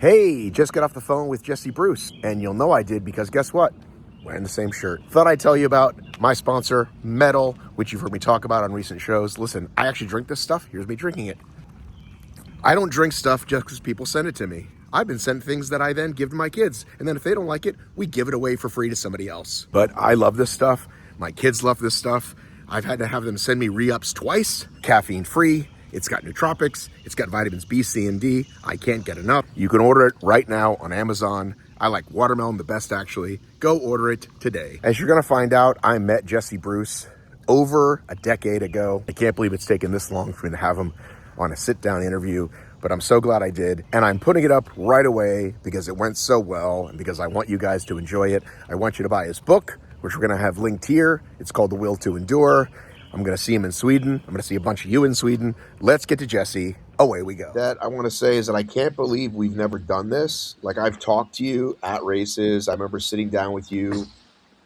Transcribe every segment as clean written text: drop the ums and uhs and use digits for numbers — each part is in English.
Hey, just got off the phone with Jesse Bruce, and you'll know I did because guess what? Wearing the same shirt. Thought I'd tell you about my sponsor, Metal, which you've heard me talk about on recent shows. Listen, I actually drink this stuff. Here's me drinking it. I don't drink stuff just because people send it to me. I've been sent things that I then give to my kids, and then if they don't like it, we give it away for free to somebody else. But I love this stuff. My kids love this stuff. I've had to have them send me re-ups twice, caffeine free. It's got nootropics. It's got vitamins B, C, and D. I can't get enough. You can order it right now on Amazon. I like watermelon the best, actually. Go order it today. As you're going to find out, I met Jesse Bruce over a decade ago. I can't believe it's taken this long for me to have him on a sit-down interview, but I'm so glad I did. And I'm putting it up right away because it went so well and because I want you guys to enjoy it. I want you to buy his book, which we're going to have linked here. It's called The Will to Endure. I'm going to see him in Sweden. I'm going to see a bunch of you in Sweden. Let's get to Jesse. Away we go. That I want to say is that I can't believe we've never done this. Like, I've talked to you at races. I remember sitting down with you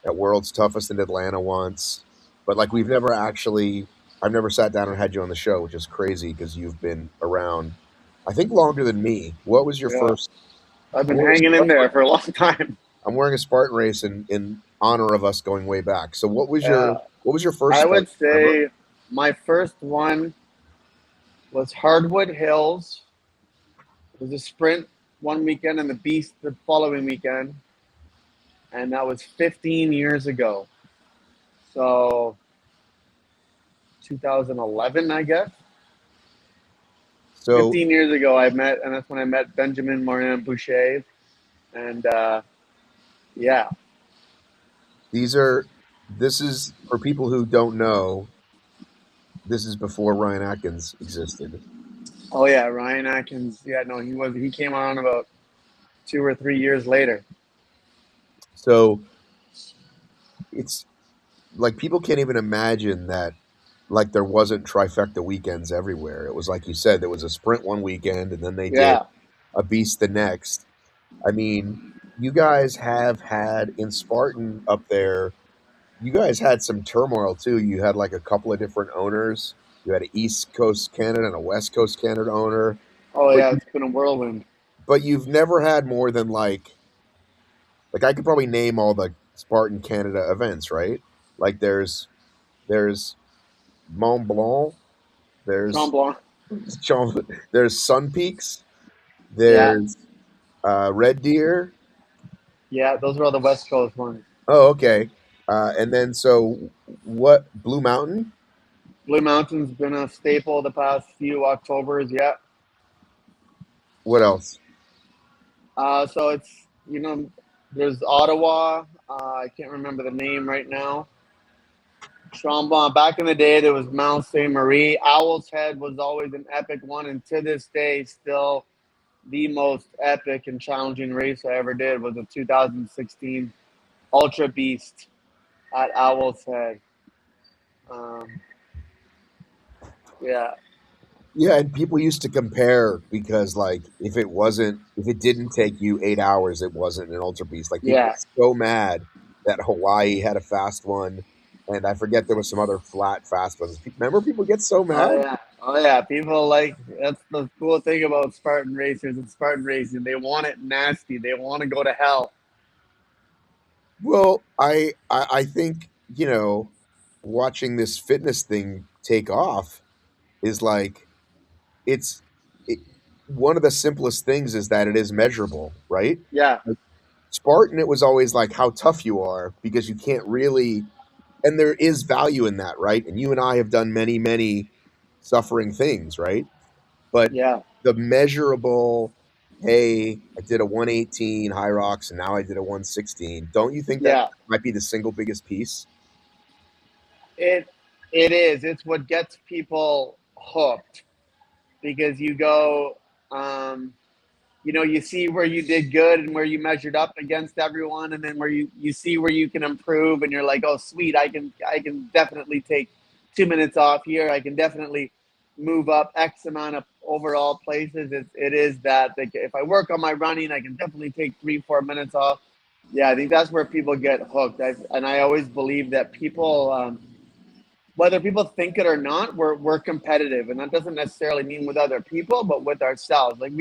at World's Toughest in Atlanta once. But, like, I've never sat down and had you on the show, which is crazy because you've been around, I think, longer than me. What was your first? I've been hanging in there for a long time. I'm wearing a Spartan Race in honor of us going way back. So what was your first? I would say my first one was Hardwood Hills. It was a sprint one weekend and the Beast the following weekend. And that was 15 years ago. So 2011, I guess. So 15 years ago, and that's when I met Benjamin Morin Boucher. And yeah. This is for people who don't know, this is before Ryan Atkins existed. Oh yeah, Ryan Atkins. Yeah, no, he came on about 2 or 3 years later. So it's like people can't even imagine that, like, there wasn't trifecta weekends everywhere. It was like you said, there was a sprint one weekend and then they did a beast the next. I mean, you guys have had in Spartan up there, you guys had some turmoil too. You had like a couple of different owners. You had an East Coast Canada and a West Coast Canada owner. Oh yeah, it's been a whirlwind. But you've never had more than like I could probably name all the Spartan Canada events, right? Like there's Mont Blanc, there's Mont Blanc. there's Sun Peaks, there's Red Deer. Yeah, those are all the West Coast ones. Oh, okay. And then so what? Blue Mountain. Blue Mountain's been a staple the past few Octobers. Yeah. What else? So it's there's Ottawa. I can't remember the name right now. Tremblant. Back in the day, there was Mount Saint Marie. Owl's Head was always an epic one, and to this day, still the most epic and challenging race I ever did was the 2016 Ultra Beast at Owl's Head. Yeah. Yeah, and people used to compare because, like, if it didn't take you 8 hours, it wasn't an Ultra Beast. Like, people were so mad that Hawaii had a fast one, and I forget there was some other flat fast ones. Remember, people get so mad. Oh yeah. People that's the cool thing about Spartan racers and Spartan racing. They want it nasty. They want to go to hell. Well, I think watching this fitness thing take off is like one of the simplest things is that it is measurable, right? Yeah. Spartan, it was always like how tough you are because you can't really, and there is value in that, right? And you and I have done many, many suffering things, right? But the measurable, hey, I did a 118 HYROX and now I did a 116. Don't you think that might be the single biggest piece? It is. It's what gets people hooked because you go, you see where you did good and where you measured up against everyone, and then where you see where you can improve, and you're like, oh sweet, I can definitely take 2 minutes off here. I can definitely move up X amount of overall places. It is that if I work on my running, I can definitely take 3-4 minutes off. Yeah, I think that's where people get hooked. I always believe that people, whether people think it or not, we're competitive, and that doesn't necessarily mean with other people, but with ourselves. Like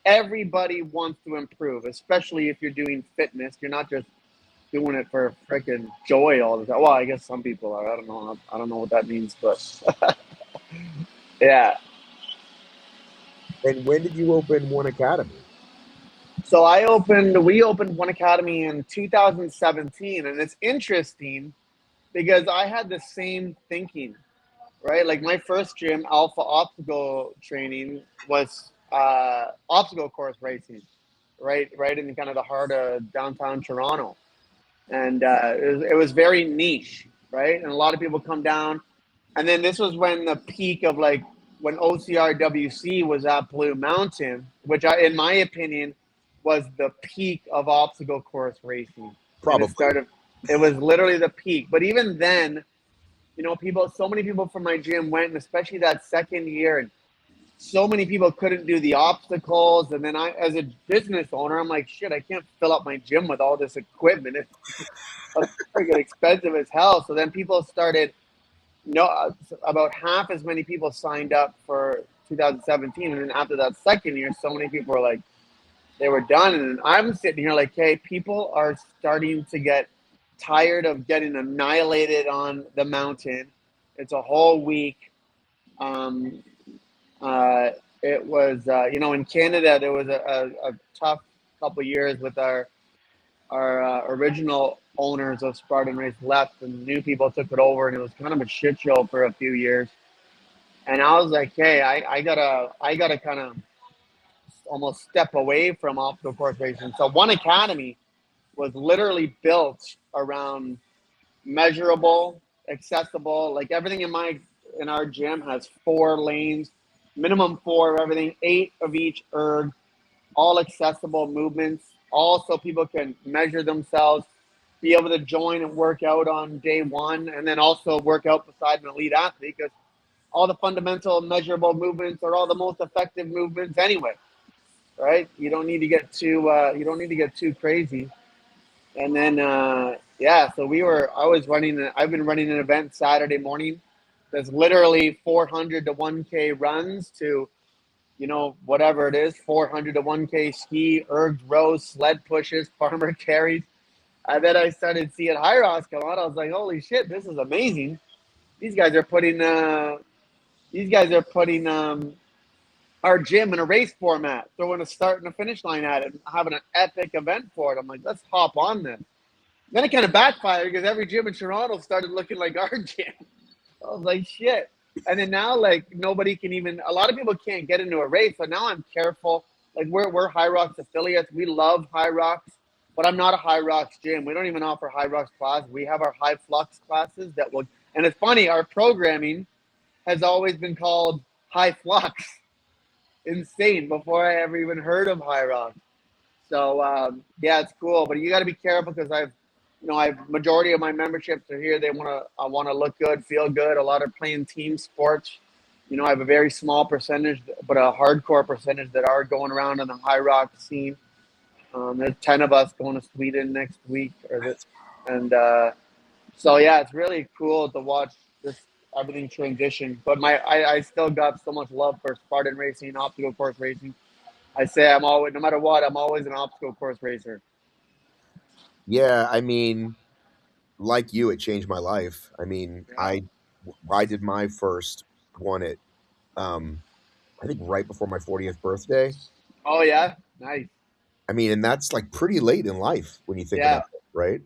everybody wants to improve, especially if you're doing fitness. You're not just doing it for freaking joy all the time. Well, I guess some people are. I don't know. I don't know what that means, but yeah. And when did you open One Academy? So we opened One Academy in 2017, and it's interesting because I had the same thinking, right? Like my first gym, Alpha Obstacle Training, was obstacle course racing, right in kind of the heart of downtown Toronto, and it was very niche, right? And a lot of people come down, and then this was when the peak of like when OCRWC was at Blue Mountain, which in my opinion, was the peak of obstacle course racing. And it Probably. started, it was literally the peak. But even then, so many people from my gym went, and especially that second year, and so many people couldn't do the obstacles. And then as a business owner, I'm like, shit, I can't fill up my gym with all this equipment. It's freaking expensive as hell. So then people started, no, about half as many people signed up for 2017, and then after that second year, so many people were like, they were done. And I'm sitting here like, hey, people are starting to get tired of getting annihilated on the mountain. It's a whole week. Um, it was, in Canada, there was a tough couple years with our original owners of Spartan Race left, and new people took it over, and it was kind of a shit show for a few years. And I was like, hey, I gotta kind of almost step away from obstacle course racing. So One Academy was literally built around measurable, accessible, like everything in our gym has 4 lanes, minimum 4 of everything, 8 of each erg, all accessible movements, all so people can measure themselves, be able to join and work out on day one, and then also work out beside an elite athlete, because all the fundamental measurable movements are all the most effective movements anyway, right? You don't need to get too crazy. And then yeah, so I've been running an event Saturday morning that's literally 400 to 1K runs to, whatever it is, 400 to 1K ski, erg rows, sled pushes, farmer carries. And then I started seeing HYROX come out. I was like, holy shit, this is amazing. These guys are putting our gym in a race format, throwing a start and a finish line at it, and having an epic event for it. I'm like, let's hop on this. Then it kind of backfired because every gym in Toronto started looking like our gym. I was like, shit. And then now, like, a lot of people can't get into a race. So now I'm careful. Like, we're HYROX affiliates. We love HYROX, but I'm not a HYROX gym. We don't even offer HYROX classes. We have our high flux classes and it's funny, our programming has always been called high flux. Insane, before I ever even heard of HYROX. So, yeah, it's cool, but you got to be careful because I've majority of my memberships are here. I want to look good, feel good. A lot of playing team sports. I have a very small percentage, but a hardcore percentage that are going around in the HYROX scene. There's 10 of us going to Sweden next week, and so yeah, it's really cool to watch this everything transition. But I still got so much love for Spartan racing, obstacle course racing. I say I'm always, no matter what, I'm always an obstacle course racer. Yeah, I mean, like you, it changed my life. I mean, Yeah. I did my first one at um I think right before my 40th birthday. Oh yeah, nice. I mean, and that's like pretty late in life when you think about Yeah, it, right?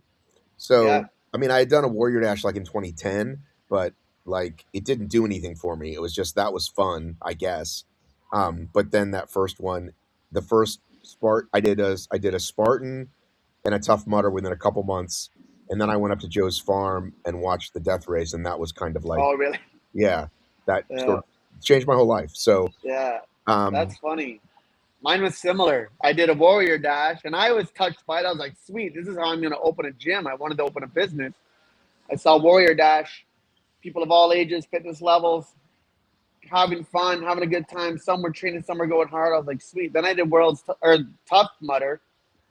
yeah. So, I mean, I had done a Warrior Dash like in 2010, but like it didn't do anything for me. It was just that was fun, I guess. But then that first one, the first I did a Spartan and a Tough Mudder within a couple months, and then I went up to Joe's farm and watched the death race, and that was kind of like, Oh really? yeah, that sort Yeah, of changed my whole life. So, yeah. That's um, funny. Mine was similar. I did a Warrior Dash, and I was touched by it. I was like, sweet, this is how I'm going to open a gym. I wanted to open a business. I saw Warrior Dash, people of all ages, fitness levels, having fun, having a good time. Some were training, some were going hard. I was like, sweet. Then I did Tough Mudder,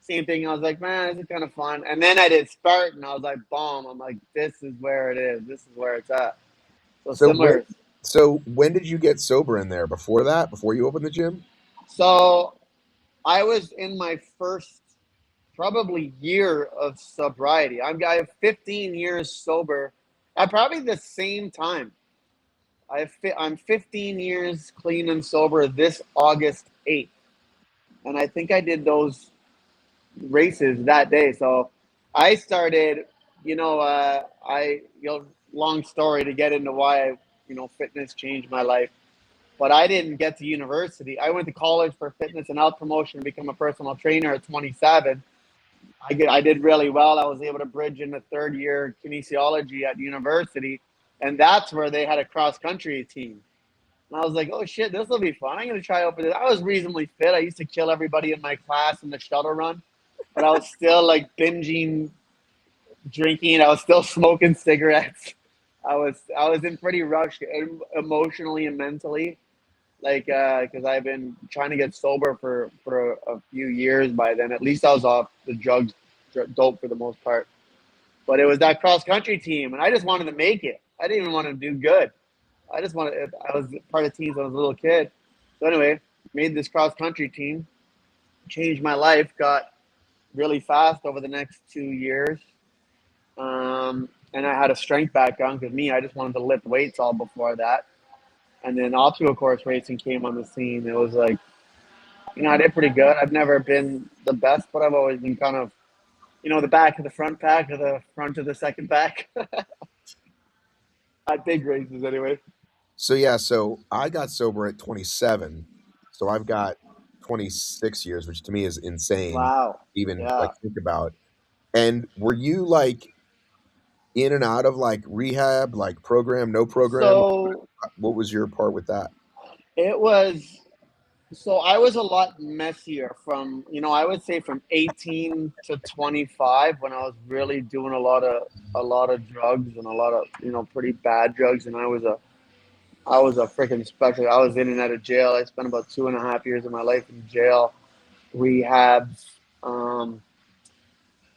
same thing. I was like, man, this is kind of fun. And then I did Spartan. I was like, bomb. I'm like, this is where it is. This is where it's at. So so when similar. so when did you get sober in there? Before that? Before you opened the gym? So I was in my first probably year of sobriety. I have 15 years sober at probably the same time. I'm 15 years clean and sober this August 8th. And I think I did those races that day. So I started, long story to get into why, fitness changed my life. But I didn't get to university. I went to college for fitness and health promotion to become a personal trainer at 27. I did really well. I was able to bridge into third year kinesiology at university. And that's where they had a cross country team. And I was like, oh shit, this will be fun. I'm going to try out for this. I was reasonably fit. I used to kill everybody in my class in the shuttle run, but I was still like binging, drinking. I was still smoking cigarettes. I was in pretty rush emotionally and mentally, like because I've been trying to get sober for a few years by then. At least I was off the drugs, dope for the most part. But it was that cross country team, and I just wanted to make it. I didn't even want to do good. I just wanted. I was part of teams when I was a little kid. So anyway, made this cross country team, changed my life. Got really fast over the next 2 years. And I had a strength background because I just wanted to lift weights all before that. And then obstacle course racing came on the scene. It was like, I did pretty good. I've never been the best, but I've always been kind of, the back of the front pack or the front of the second pack at big races anyway. So yeah, so I got sober at 27. So I've got 26 years, which to me is insane. Wow. Even like Yeah. think about. And were you like in and out of like rehab, like program, no program? So What was your part with that? it was So I was a lot messier from, I would say from 18 to 25 when I was really doing a lot of drugs and a lot of, pretty bad drugs. And I was a freaking special. I was in and out of jail. I spent about 2.5 years of my life in jail, rehabs. Um,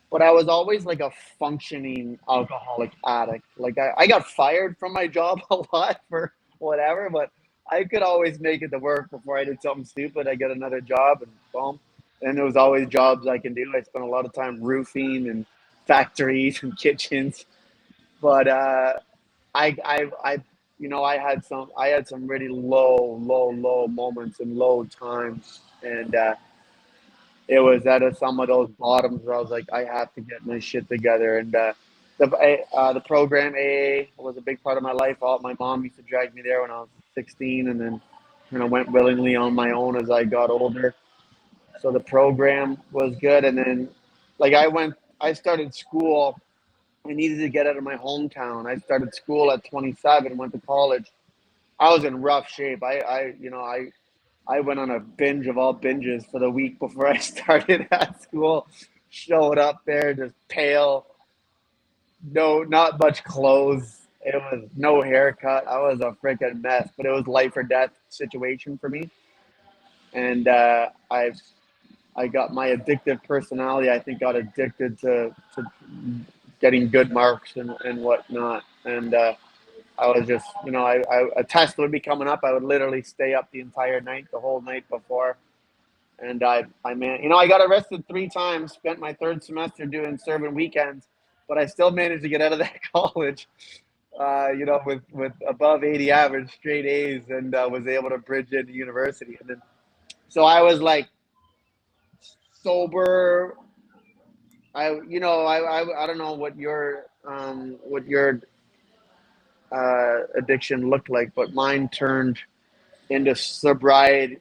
but I was always like a functioning alcoholic addict. Like I got fired from my job a lot for whatever, but I could always make it to work before I did something stupid. I get another job and boom. And there was always jobs I can do. I spent a lot of time roofing and factories and kitchens. But I I had some really low moments and low times, and it was at some of those bottoms where I was like, I have to get my shit together. And the program AA was a big part of my life. My mom used to drag me there when I was 16, and then went willingly on my own as I got older. So the program was good, and then like I started school. I needed to get out of my hometown. I started school at 27, went to college. I was in rough shape. I went on a binge of all binges for the week before I started at school. Showed up there just pale, no, not much clothes. It was no haircut. I was a freaking mess, but it was life or death situation for me. And I got my addictive personality. I think got addicted to getting good marks and whatnot. And I was just, a test would be coming up. I would literally stay up the entire night, the whole night before. And I got arrested 3 times, spent my third semester doing serving weekends, but I still managed to get out of that college, with above 80 average, straight A's, and was able to bridge into university. And then, so I was like sober. I don't know what your addiction looked like, but mine turned into sobriety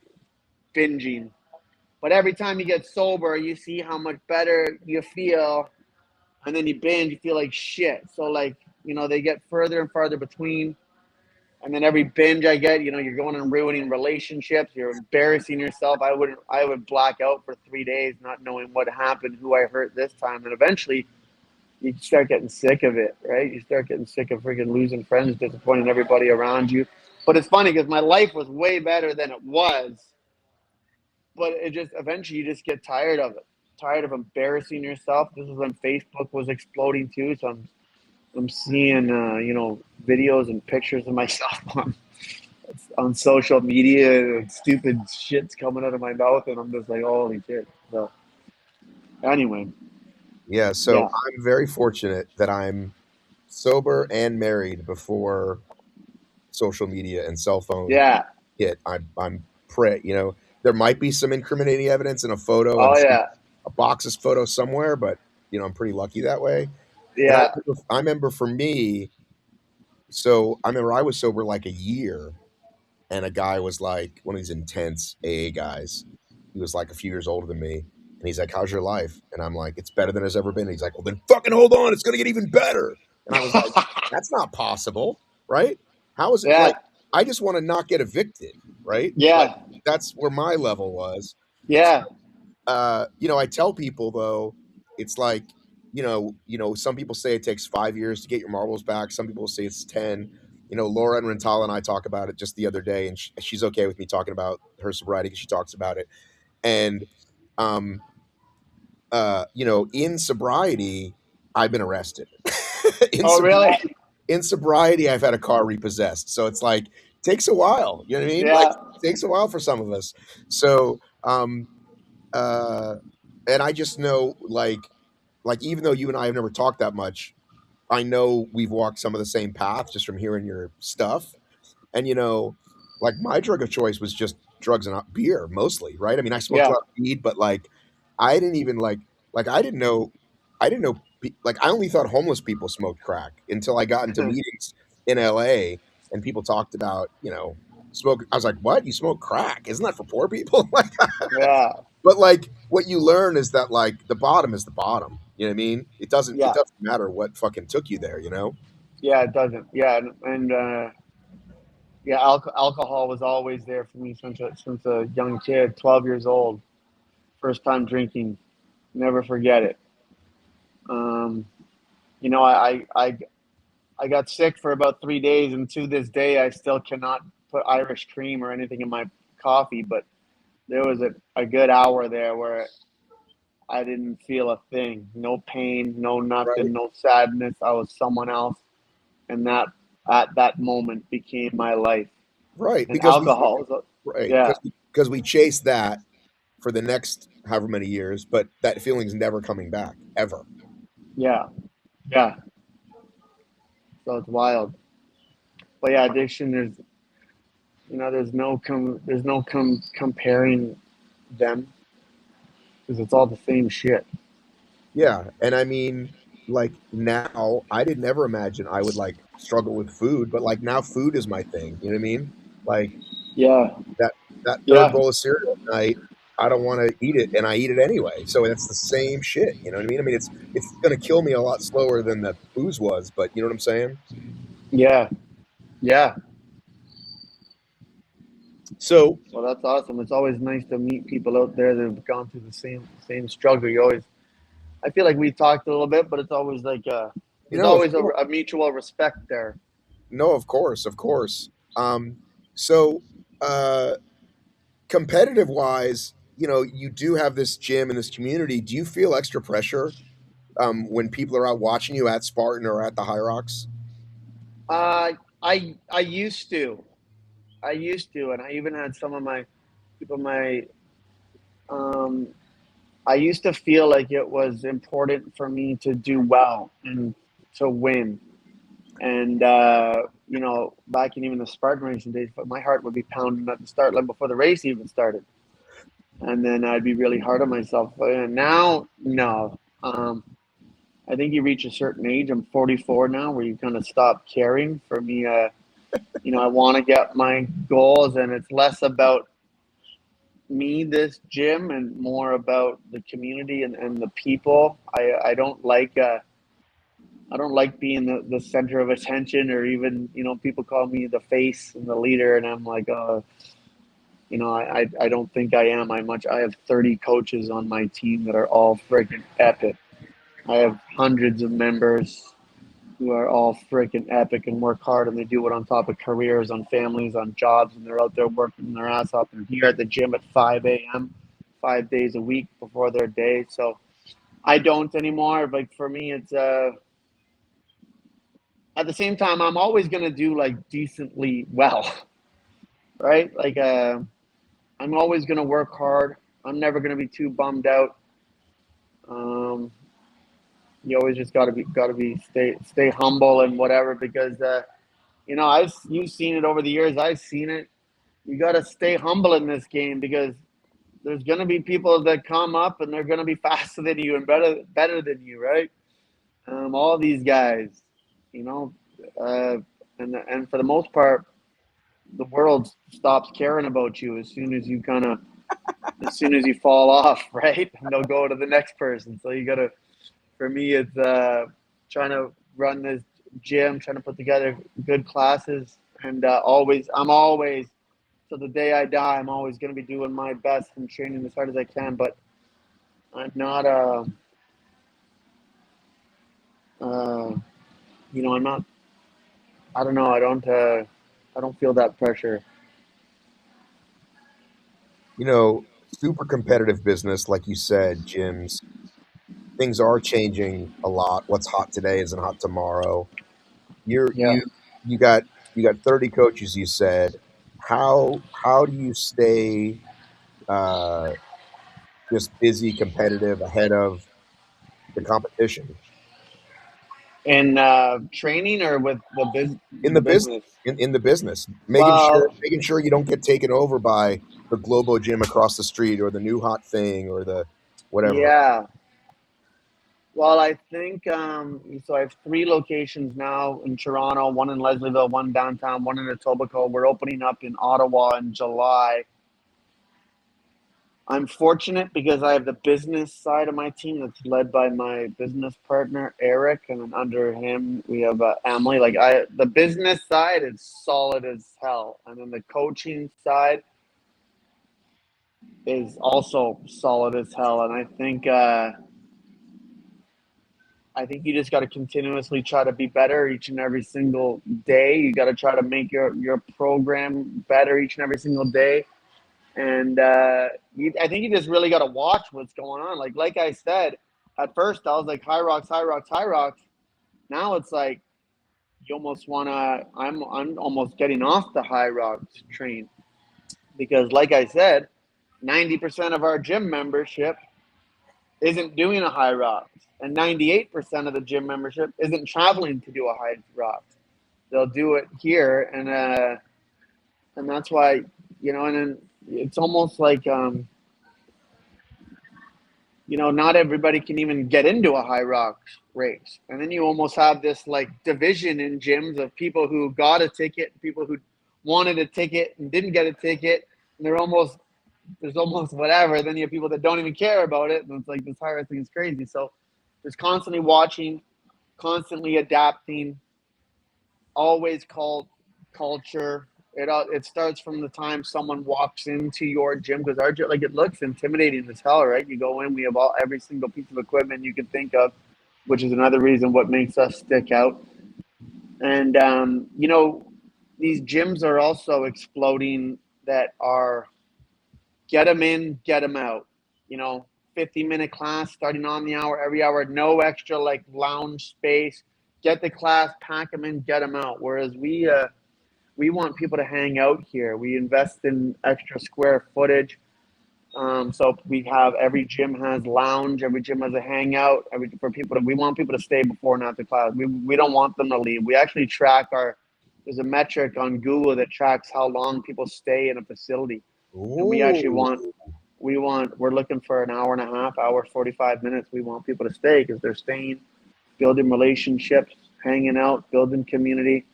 binging. But every time you get sober, you see how much better you feel, and then you binge, you feel like shit. So like, they get further and farther between. And then every binge I get, you're going and ruining relationships, you're embarrassing yourself. I would black out for 3 days, not knowing what happened, who I hurt this time. And eventually you start getting sick of it, right? You start getting sick of freaking losing friends, disappointing everybody around you. But it's funny because my life was way better than it was, but it just eventually you just get tired of it, tired of embarrassing yourself. This is when Facebook was exploding too, so I'm seeing videos and pictures of myself on on social media and stupid shit's coming out of my mouth, and I'm just like, holy shit. So anyway, Yeah, so yeah, I'm very fortunate that I'm sober and married before social media and cell phone yeah, hit. I'm you know, there might be some incriminating evidence in a photo oh and yeah, a box's photo somewhere, but you know, I'm pretty lucky that way. And yeah. I remember for me, so I remember I was sober like a year, and a guy was like one of these intense AA guys. He was like a few years older than me, and he's like, "How's your life?" And I'm like, "It's better than it's ever been." And he's like, "Well, then fucking hold on, it's gonna get even better." And I was like, "That's not possible, right? How is it like? Yeah, I just want to not get evicted, right? Like yeah, that's where my level was." yeah. You know, I tell people though, it's like, some people say it takes 5 years to get your marbles back. Some people say it's 10. You know, Laura and Rentala and I talk about it just the other day, and she's okay with me talking about her sobriety because she talks about it. And, um, in sobriety, I've been arrested. in Oh, really? sobriety, in sobriety, I've had a car repossessed. So it's like takes a while. You know what I mean? Like Yeah. it takes a while for some of us. So, uh, and I just know, like even though you and I have never talked that much, I know we've walked some of the same path just from hearing your stuff. And like my drug of choice was just drugs and beer mostly, right? I mean, I smoked a Yeah. lot of weed, but like I didn't even like I didn't know like I only thought homeless people smoked crack until I got into meetings in LA and people talked about, smoke. I was like, "What? You smoke crack? Isn't that for poor people?" Like, Yeah. but like what you learn is that like the bottom is the bottom. You know what I mean? It Yeah. doesn't matter what fucking took you there, you know? Yeah. It doesn't. Yeah. And yeah, alcohol was always there for me since a young kid, 12 years old, first time drinking. Never forget it. Um, you know, I got sick for about 3 days, and to this day, I still cannot put Irish cream or anything in my coffee. But there was a good hour there where I didn't feel a thing, no pain, no Right. nothing, no sadness. I was someone else, and that at that moment became my life. Right. And Because we alcohol, was right, yeah, because we chase that for the next however many years, but that feeling's never coming back ever. yeah, yeah. So it's wild. But yeah, addiction. There's no comparing them because it's all the same shit. Yeah, and I mean, like now, I didn't ever imagine I would like struggle with food, but like now, food is my thing. You know what I mean? Like Yeah, that third yeah, bowl of cereal at night, I don't want to eat it, and I eat it anyway. So it's the same shit. You know what I mean? I mean, it's gonna kill me a lot slower than the booze was, but you know what I'm saying? yeah, yeah. So Well, that's awesome. It's always nice to meet people out there that have gone through the same struggle. You always, I feel like we talked a little bit, but it's always like there's of always course, a mutual respect there. no, of course, of course. Um, so uh, competitive wise, you do have this gym and this community. Do you feel extra pressure when people are out watching you at Spartan or at the HYROX? I used to, and I even had some of my people my um. I used to feel like it was important for me to do well and to win. And back in even the Spartan racing days, but my heart would be pounding at the start line before the race even started, and then I'd be really hard on myself. But now, no. I think you reach a certain age. I'm 44 now, where you kind of stop caring. For me, I want to get my goals, and it's less about me, this gym, and more about the community and the people. I don't like being the center of attention, or even people call me the face and the leader, and I'm like, I don't think I am. I have 30 coaches on my team that are all freaking epic. I have hundreds of members who are all freaking epic and work hard, and they do it on top of careers, on families, on jobs, and they're out there working their ass off. They're here at the gym at 5 a.m., 5 days a week before their day. So I don't anymore. Like for me, it's at the same time, I'm always gonna do like decently well. right? Like, I'm always going to work hard. I'm never going to be too bummed out. Um, you always just got to be stay humble and whatever, because you've seen it over the years. I've seen it. You got to stay humble in this game, because there's going to be people that come up and they're going to be faster than you and better than you, right? All these guys, you know, uh, and for the most part, the world stops caring about you as soon as you fall off, right? And they'll go to the next person. So you gotta, for me, it's trying to run this gym, trying to put together good classes, and I'm always, till the day I die, I'm always gonna be doing my best and training as hard as I can. But I'm not, uh, I'm not. I don't know. I don't feel that pressure. Super competitive business, like you said, gyms. Things are changing a lot. What's hot today isn't hot tomorrow. You're Yeah. you got you got 30 coaches, you said. How do you stay uh, just busy, competitive, ahead of the competition In training or with in the the business? business? In the business, Well, making sure you don't get taken over by the Globo gym across the street or the new hot thing or the whatever. yeah. Well, I think so. I have three locations now in Toronto, one in Leslieville, one downtown, one in Etobicoke. We're opening up in Ottawa in July. I'm fortunate because I have the business side of my team that's led by my business partner Eric, and then under him we have Emily. The business side is solid as hell, and then the coaching side is also solid as hell. And I think you just got to continuously try to be better each and every single day. You got to try to make your program better each and every single day. And I think you just really got to watch what's going on. Like I said, at first I was like HYROX, HYROX, HYROX. Now it's like you almost wanna. I'm almost getting off the HYROX train, because, like I said, 90% of our gym membership isn't doing a HYROX, and 98% of the gym membership isn't traveling to do a HYROX. They'll do it here, and that's why, and then it's almost like, not everybody can even get into a HYROX race, and then you almost have this like division in gyms of people who got a ticket, people who wanted a ticket and didn't get a ticket, and there's almost whatever. Then you have people that don't even care about it, and it's like this HYROX thing is crazy. So there's constantly watching, constantly adapting, always called culture. It starts from the time someone walks into your gym, because our gym, like, it looks intimidating as hell, right? You go in, we have every single piece of equipment you can think of, which is another reason what makes us stick out. And these gyms are also exploding, that are get them in, get them out. 50-minute class starting on the hour, every hour, no extra like lounge space. Get the class, pack them in, get them out. Whereas we want people to hang out here. We invest in extra square footage. So we have, every gym has lounge, every gym has a hangout. We want people to stay before and after class. We don't want them to leave. We actually track there's a metric on Google that tracks how long people stay in a facility, and we actually Ooh. we're looking for an hour and a half, hour 45 minutes. We want people to stay because they're staying, building relationships, hanging out, building community.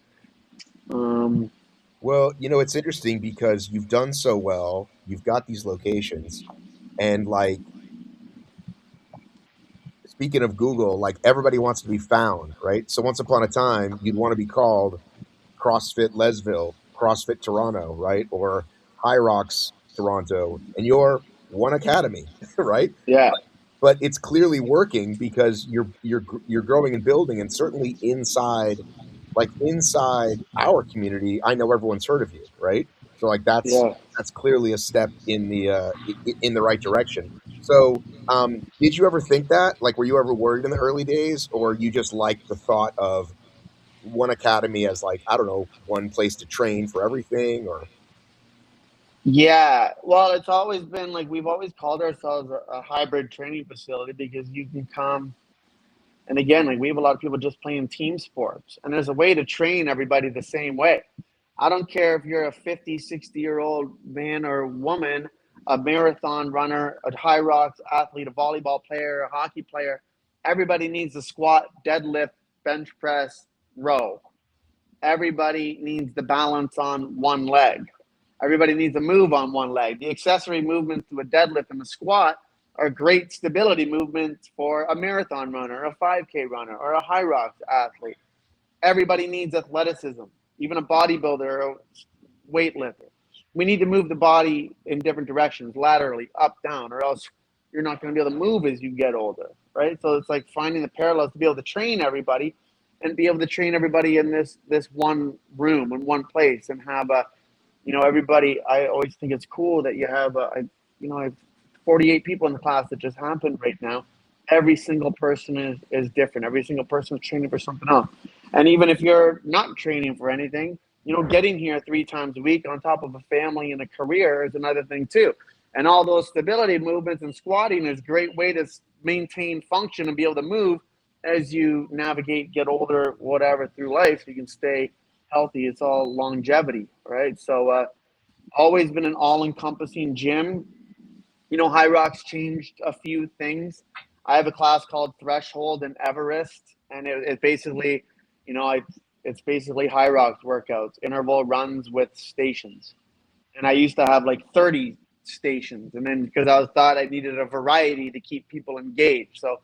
Um, Well, it's interesting because you've done so well. You've got these locations, and like speaking of Google, like everybody wants to be found, right? So once upon a time, you'd want to be called CrossFit Lesville, CrossFit Toronto, right? Or HYROX Toronto, and you're one academy, right? yeah, But it's clearly working because you're growing and building, and certainly inside our community, I know everyone's heard of you, right? So like yeah. that's clearly a step in the right direction. So did you ever think that? Like, were you ever worried in the early days, or you just like the thought of one academy as, like, I don't know, one place to train for everything? Or Yeah, well, it's always been like we've always called ourselves a hybrid training facility because you can come. And again, like we have a lot of people just playing team sports, and there's a way to train everybody the same way. I don't care if you're a 50, 60-year-old man or woman, a marathon runner, a HYROX athlete, a volleyball player, a hockey player. Everybody needs a squat, deadlift, bench press, row. Everybody needs the balance on one leg. Everybody needs a move on one leg. The accessory movements to a deadlift and a squat are great stability movements for a marathon runner, a 5K runner, or a HYROX athlete. Everybody needs athleticism, even a bodybuilder or a weightlifter. We need to move the body in different directions, laterally, up, down, or else you're not going to be able to move as you get older, right? So it's like finding the parallels to be able to train everybody and be able to train everybody in this one room in one place and have a, everybody. I always think it's cool that you have I have 48 people in the class that just happened right now. Every single person is different. Every single person is training for something else. And even if you're not training for anything, getting here 3 times a week on top of a family and a career is another thing too. And all those stability movements and squatting is a great way to maintain function and be able to move as you navigate, get older, whatever through life, so you can stay healthy. It's all longevity, right? So, always been an all-encompassing gym. HYROX changed a few things. I have a class called Threshold and Everest, and it basically, it's basically HYROX workouts, interval runs with stations. And I used to have like 30 stations, and then because I thought I needed a variety to keep people engaged. So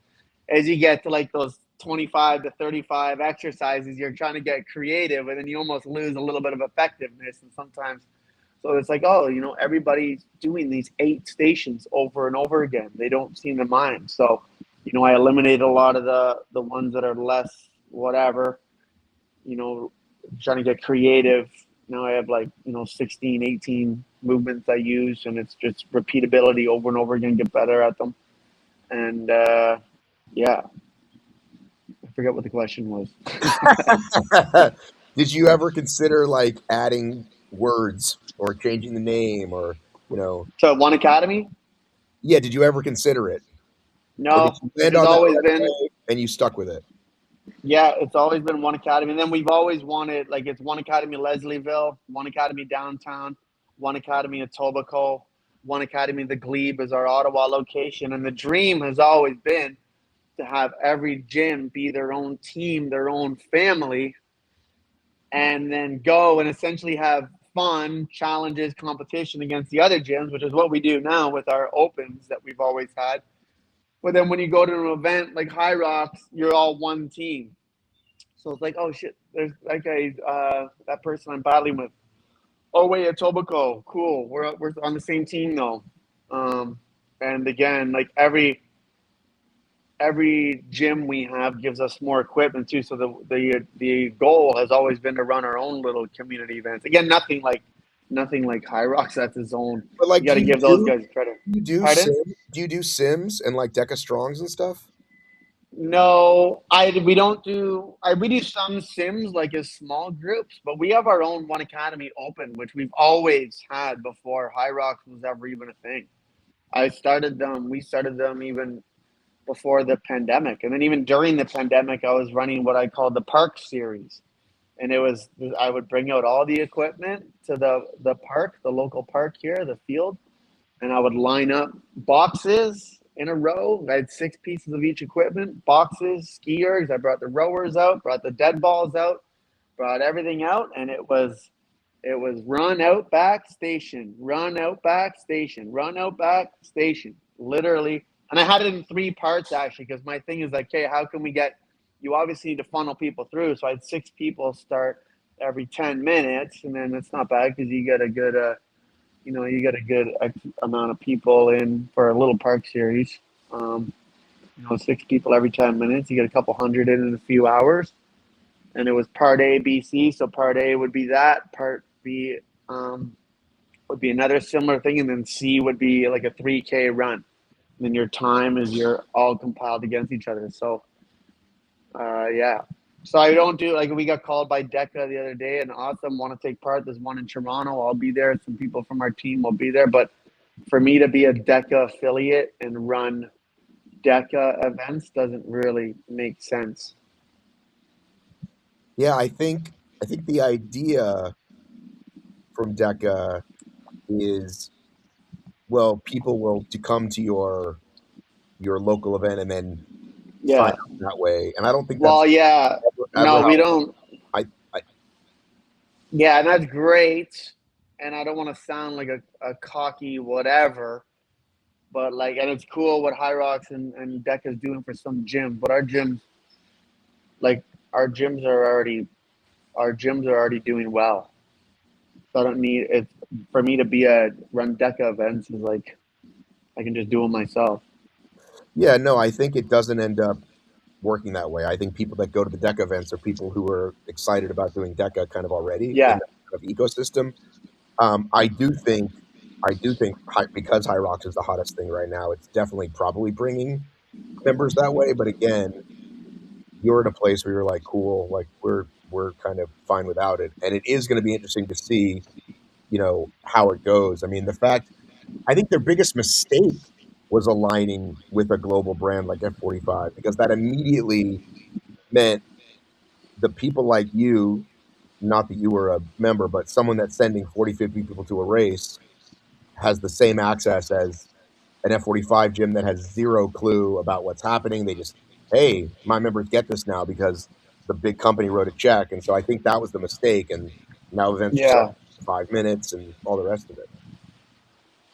as you get to like those 25 to 35 exercises, you're trying to get creative, and then you almost lose a little bit of effectiveness. And sometimes, so it's like, oh, everybody's doing these 8 stations over and over again. They don't seem to mind. So, I eliminated a lot of the ones that are less whatever, you know, trying to get creative. Now I have like, 16, 18 movements I use, and it's just repeatability over and over again, get better at them. And yeah, I forget what the question was. Did you ever consider like adding words or changing the name or, you know, So One Academy? yeah, did you ever consider it? Or did No, you it land has on that always right been, away and you stuck with it? yeah, it's always been One Academy. And then we've always wanted, like, it's One Academy Leslieville, One Academy Downtown, One Academy Etobicoke, One Academy The Glebe is our Ottawa location. And the dream has always been to have every gym be their own team, their own family, and then go and essentially have fun, challenges, competition against the other gyms, which is what we do now with our opens that we've always had. But then when you go to an event like HYROX, you're all one team. So it's like, oh shit, there's that guy, that person I'm battling with. Oh wait, Etobicoke, cool. We're on the same team though. And again, like every gym we have gives us more equipment too. So the goal has always been to run our own little community events. Again, nothing like HYROX. That's his own. But You like, got to give those guys credit. Pardon? Do you do Sims and like Deca Strongs and stuff? No, I we don't do. We do some sims like as small groups, but we have our own One Academy Open, which we've always had before HYROX was ever even a thing. I started them. We started them even before the pandemic, and then even during the pandemic, I was running what I called the Park Series, and it was I would bring out all the equipment to the park, the local park here, the field, and I would line up boxes in a row. I had 6 pieces of each equipment, boxes, skiers. I brought the rowers out, brought the dead balls out, brought everything out, and it was run out back station, run out back station, run out back station, literally. And I had it in 3 parts actually, because my thing is like, okay, how can we get? You obviously need to funnel people through. So I had 6 people start every 10 minutes, and then it's not bad because you get a good amount of people in for a little park series. 6 people every 10 minutes. You get a couple hundred in a few hours, and it was part A, B, C. So part A would be that. Part B would be another similar thing, and then C would be like a 3K run. And then your time is you're all compiled against each other. So yeah. So I don't do like we got called by DECA the other day and awesome want to take part. There's one in Toronto. I'll be there. Some people from our team will be there. But for me to be a DECA affiliate and run DECA events doesn't really make sense. Yeah, I think the idea from DECA is, well, people will to come to your local event and then sign Yeah. up that way. And I don't think that's Well, yeah. ever No, we how don't. I Yeah, and that's great. And I don't want to sound like a cocky whatever, but like, and it's cool what HYROX and DECA is doing for some gyms. But our gyms, like, our gyms are already our gyms are already doing well. So I don't need it for me to be a run DECA events is like I can just do them myself. yeah, no, I think it doesn't end up working that way. I think people that go to the DECA events are people who are excited about doing DECA kind of already in Yeah, that kind of ecosystem. I do think, because High Rocks is the hottest thing right now, it's definitely probably bringing members that way. But again, you're in a place where you're like, cool, like we're kind of fine without it, and it is going to be interesting to see, how it goes. I mean, I think their biggest mistake was aligning with a global brand like F45 because that immediately meant the people like you, not that you were a member, but someone that's sending 40, 50 people to a race has the same access as an F45 gym that has zero clue about what's happening. They just, hey, my members get this now because the big company wrote a check. And so I think that was the mistake. And now events are selling yeah, 5 minutes and all the rest of it.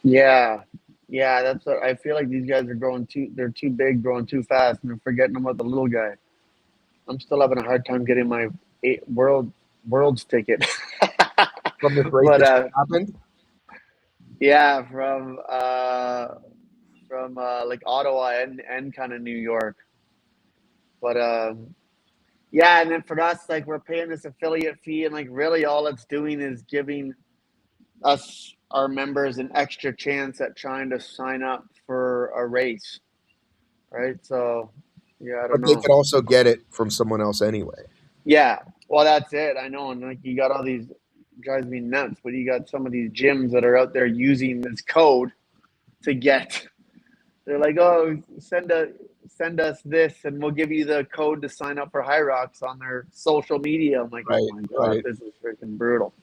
yeah, yeah. That's what I feel like. These guys are growing too. They're too big, growing too fast, and they're forgetting about the little guy. I'm still having a hard time getting my world's ticket. From this race But that just happened, yeah, from like Ottawa and kind of New York. But yeah, and then for us, like we're paying this affiliate fee, and like really all it's doing is giving us our members an extra chance at trying to sign up for a race, right? So yeah, I don't but they know. could also get it from someone else anyway. Yeah, well, that's it. I know, and like you got all these drives me nuts, but you got some of these gyms that are out there using this code to get. They're like, oh, send us this, and we'll give you the code to sign up for HYROX on their social media. I'm like, oh Right, my god, right. this is freaking brutal.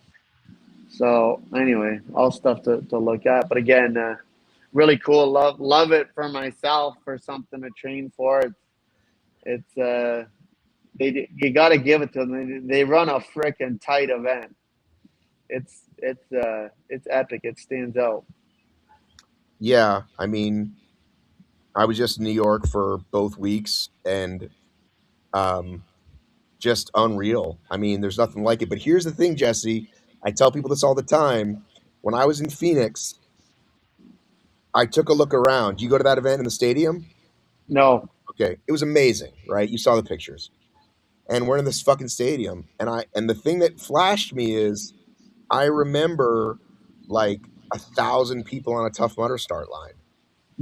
So anyway, all stuff to look at. But again, really cool. Love it for myself for something to train for. It's you got to give it to them. They run a freaking tight event. It's epic. It stands out. Yeah, I mean, I was just in New York for both weeks and um, just unreal. I mean, there's nothing like it. But here's the thing, Jesse. I tell people this all the time. When I was in Phoenix, I took a look around. You go to that event in the stadium? No, Okay. It was amazing, right? You saw the pictures. And we're in this fucking stadium. And the thing that flashed me is I remember like 1,000 people on a Tough Mudder start line,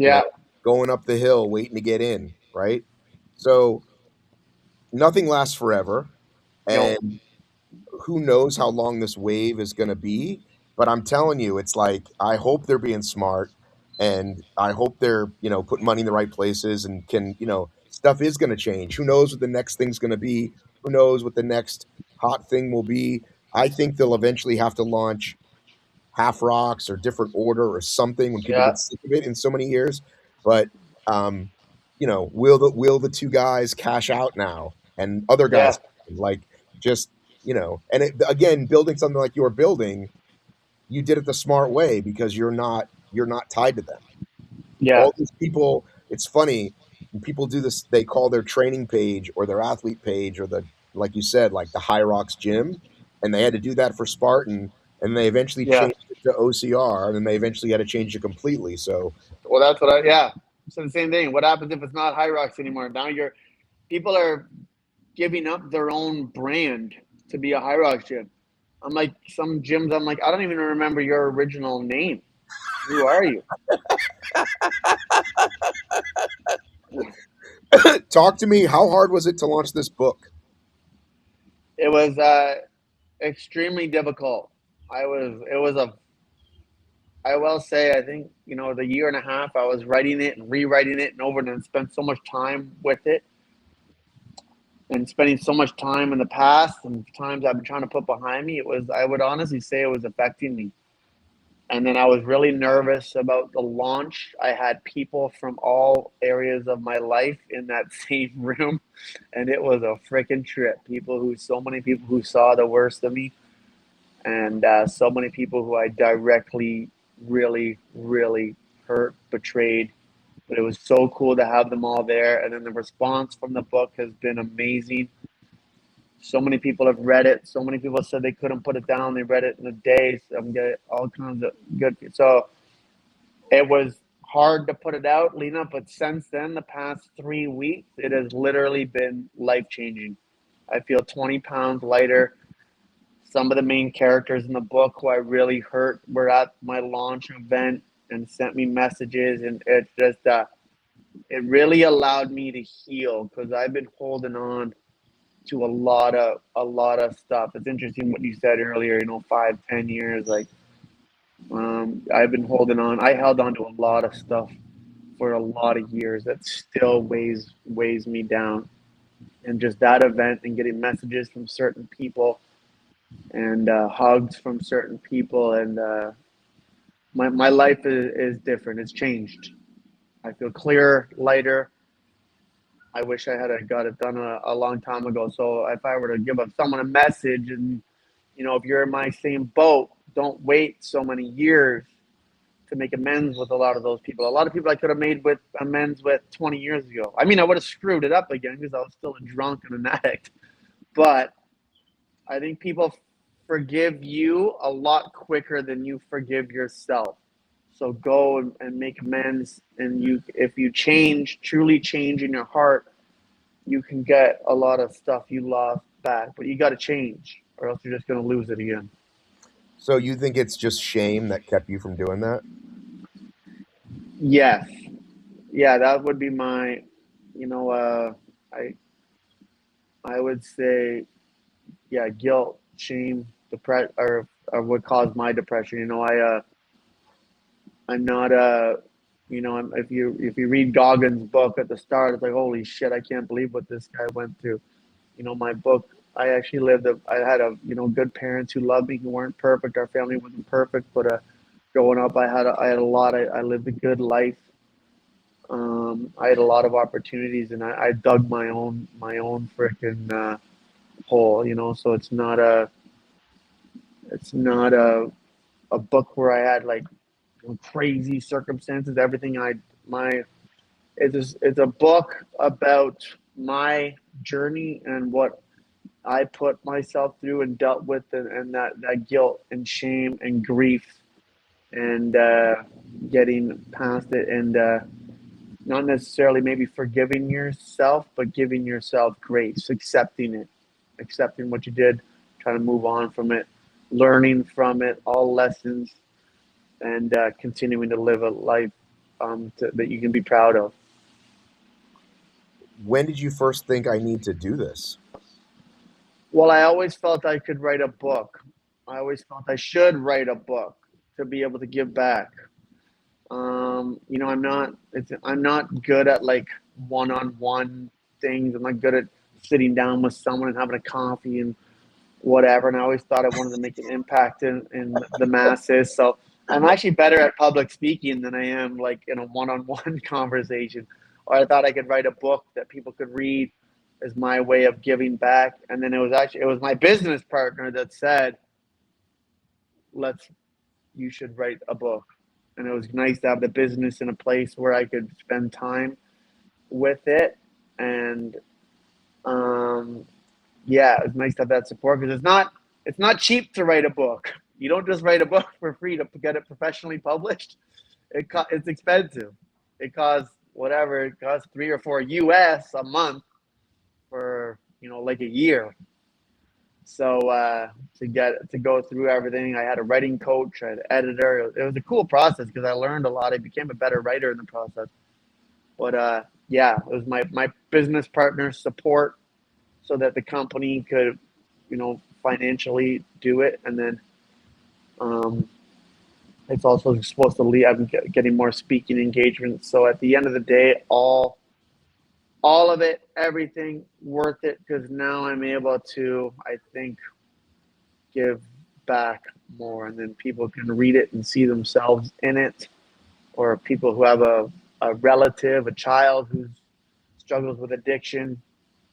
you know, yeah, going up the hill, waiting to get in, right? So nothing lasts forever. no, And who knows how long this wave is going to be, but I'm telling you, it's like I hope they're being smart and I hope they're, putting money in the right places and can, stuff is going to change. Who knows what the next thing's going to be? Who knows what the next hot thing will be? I think they'll eventually have to launch half rocks or different order or something when people yeah, get sick of it in so many years. But um, will the two guys cash out now and other yeah, guys like just and again building something like you're building, you did it the smart way because you're not tied to them. yeah, All these people, it's funny when people do this, they call their training page or their athlete page or the, like you said, like the HYROX gym, and they had to do that for Spartan, and they eventually yeah. changed it to OCR, and then they eventually had to change it completely. So Well, that's what I yeah. So the same thing. What happens if it's not HYROX anymore? Now you're people are giving up their own brand to be a HYROX gym. I'm like some gyms. I'm like I don't even remember your original name. Who are you? talk to me, how hard was it to launch this book? It was extremely difficult. It was a, I will say, I think, the year and a half I was writing it and rewriting it and over and spent so much time with it and spending so much time in the past and times I've been trying to put behind me. I would honestly say it was affecting me. And then I was really nervous about the launch. I had people from all areas of my life in that same room, and it was a freaking trip. So many people who saw the worst of me, and so many people who I directly, really, really hurt, betrayed. But it was so cool to have them all there. And then the response from the book has been amazing. So many people have read it. So many people said they couldn't put it down. They read it in a day. So I'm getting all kinds of good. So it was hard to put it out, Lena, but since then, the past 3 weeks, it has literally been life changing. I feel 20 pounds lighter. Some of the main characters in the book who I really hurt were at my launch event and sent me messages, and it just it really allowed me to heal because I've been holding on to a lot of stuff. It's interesting what you said earlier. 5-10 years, like I've been holding on. I held on to a lot of stuff for a lot of years that still weighs me down. And just that event and getting messages from certain people and hugs from certain people and my life is different. It's changed. I feel clearer, lighter. I wish I had got it done a long time ago. So if I were to give someone a message, and if you're in my same boat, don't wait so many years to make amends with a lot of those people. A lot of people I could have made with amends with 20 years ago. I mean, I would have screwed it up again because I was still a drunk and an addict. But I think people forgive you a lot quicker than you forgive yourself. So go and make amends. And if you truly change in your heart, you can get a lot of stuff you lost back. But you got to change, or else you're just going to lose it again. So you think it's just shame that kept you from doing that? Yes. Yeah, that would be my, you know, I I would say, yeah, guilt, shame, depression, or what caused my depression. I'm not if you read Goggins' book at the start, it's like, holy shit, I can't believe what this guy went through. My book, I actually I had good parents who loved me, who weren't perfect. Our family wasn't perfect, but growing up, I had a lot. I lived a good life. I had a lot of opportunities, and I dug my own freaking hole. So it's not a book where I had like crazy circumstances. Everything I my it's a book about my journey and what I put myself through and dealt with, and that guilt and shame and grief and getting past it and not necessarily maybe forgiving yourself, but giving yourself grace, accepting what you did, trying to move on from it, learning from it, all lessons, and continuing to live a life that you can be proud of. When did you first think I need to do this? Well, I always felt I could write a book. I always felt I should write a book to be able to give back. I'm not good at like one-on-one things. I'm not good at sitting down with someone and having a coffee and whatever. And I always thought I wanted to make an impact in the masses. So I'm actually better at public speaking than I am like in a one-on-one conversation. Or I thought I could write a book that people could read as my way of giving back. And then it was my business partner that said, let's you should write a book. And it was nice to have the business in a place where I could spend time with it. And yeah, it's nice to have that support because it's not cheap to write a book. You don't just write a book for free to get it professionally published. It's expensive. It costs whatever. It costs 3 or 4 US a month for like a year. So to go through everything, I had a writing coach, I had an editor. It was a cool process because I learned a lot. I became a better writer in the process. But yeah, it was my business partner's support so that the company could financially do it, and then it's also supposed to lead. I'm getting more speaking engagements. So at the end of the day, all of it, everything worth it, because now I'm able to, I think, give back more, and then people can read it and see themselves in it, or people who have a relative, a child who struggles with addiction,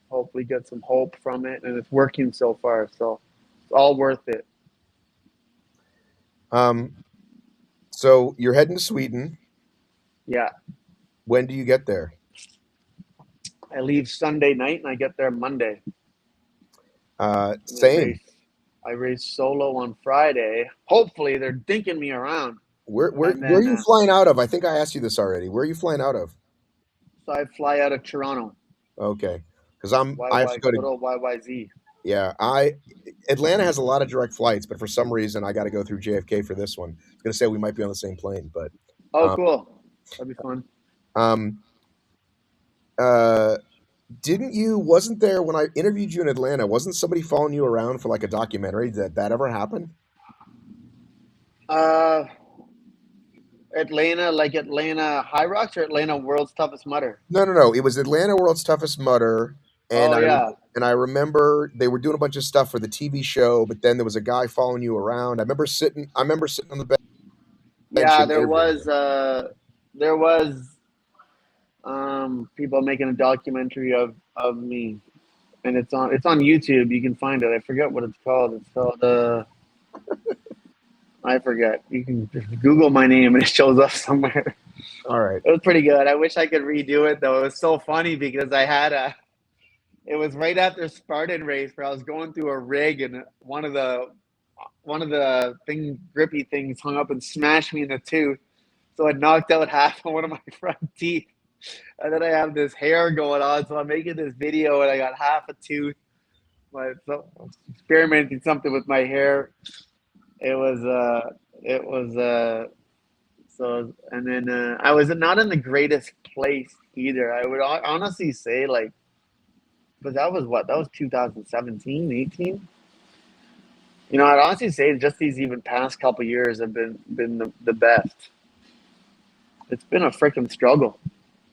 hopefully get some hope from it, and it's working so far. So it's all worth it. So you're heading to Sweden. Yeah, When do you get there? I leave Sunday night and I get there Monday. And Same. I race solo on Friday. Hopefully they're dinking me around. Where And are then you flying out of? I think I asked you this already. Where are you flying out of? so I fly out of Toronto. Okay, because I have to YY, go to. good old YYZ. Yeah, Atlanta has a lot of direct flights, but for some reason I got to go through JFK for this one. I was gonna say we might be on the same plane, but Oh, um, cool. That'd be fun. um, uh, didn't you? Wasn't there when I interviewed you in Atlanta? Wasn't somebody following you around for like a documentary? Did that ever happen? Uh, Atlanta, like Atlanta HYROX or Atlanta World's Toughest Mudder? No, no, no. It was Atlanta World's Toughest Mudder, and Oh, yeah. I remember they were doing a bunch of stuff for the TV show, but then there was a guy following you around. I remember sitting on the bench Yeah, and interviewing you. there was people making a documentary of me, and it's on YouTube. You can find it. I forget what it's called. It's called I forget. You can just Google my name and it shows up somewhere. All right. It was pretty good. I wish I could redo it though. It was so funny because it was right after Spartan Race where I was going through a rig, and one of the grippy things hung up and smashed me in the tooth. So it knocked out half of one of my front teeth. And then I have this hair going on. So I'm making this video and I got half a tooth. So I was experimenting something with my hair. It was, so, and then I was not in the greatest place either. I would honestly say, like, but that was what? That was 2017, 18. I'd honestly say just these even past couple years have been the best. It's been a freaking struggle.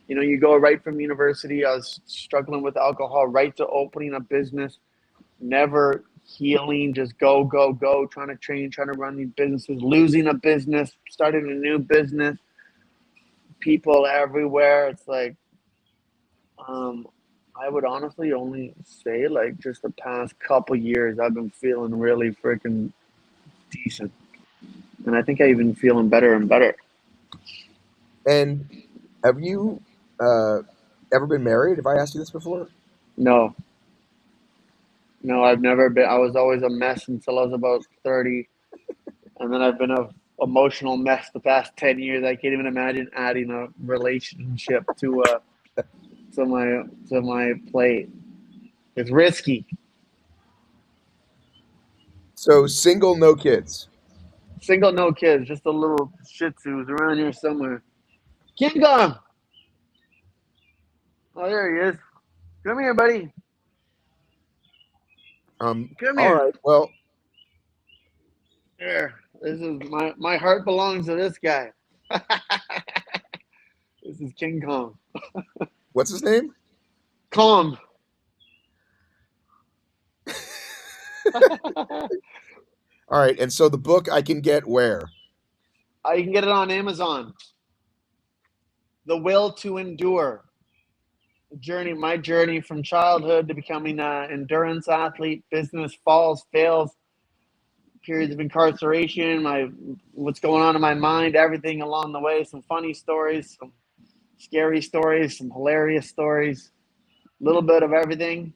You go right from university. I was struggling with alcohol, right to opening a business, never healing, just go, go, go, trying to train, trying to run these businesses, losing a business, starting a new business, people everywhere. It's like, um, I would honestly only say, like, just the past couple years, I've been feeling really freaking decent. And I think I even feeling better and better. And have you ever been married? Have I asked you this before? No, no, I've never been. I was always a mess until I was about 30. And then I've been a emotional mess the past 10 years. I can't even imagine adding a relationship to my plate. It's risky. So single, no kids. Single, no kids, just a little Shih Tzus around here somewhere. King Kong. Oh, there he is. Come here, buddy. Come All here. right. Well, There. This is my heart belongs to this guy. This is King Kong. what's his name? Kong. All right. And so the book I can get where? You can get it on Amazon. The Will to Endure. My journey from childhood to becoming an endurance athlete, business falls, fails, periods of incarceration, what's going on in my mind, everything along the way, some funny stories, some scary stories, some hilarious stories, a little bit of everything.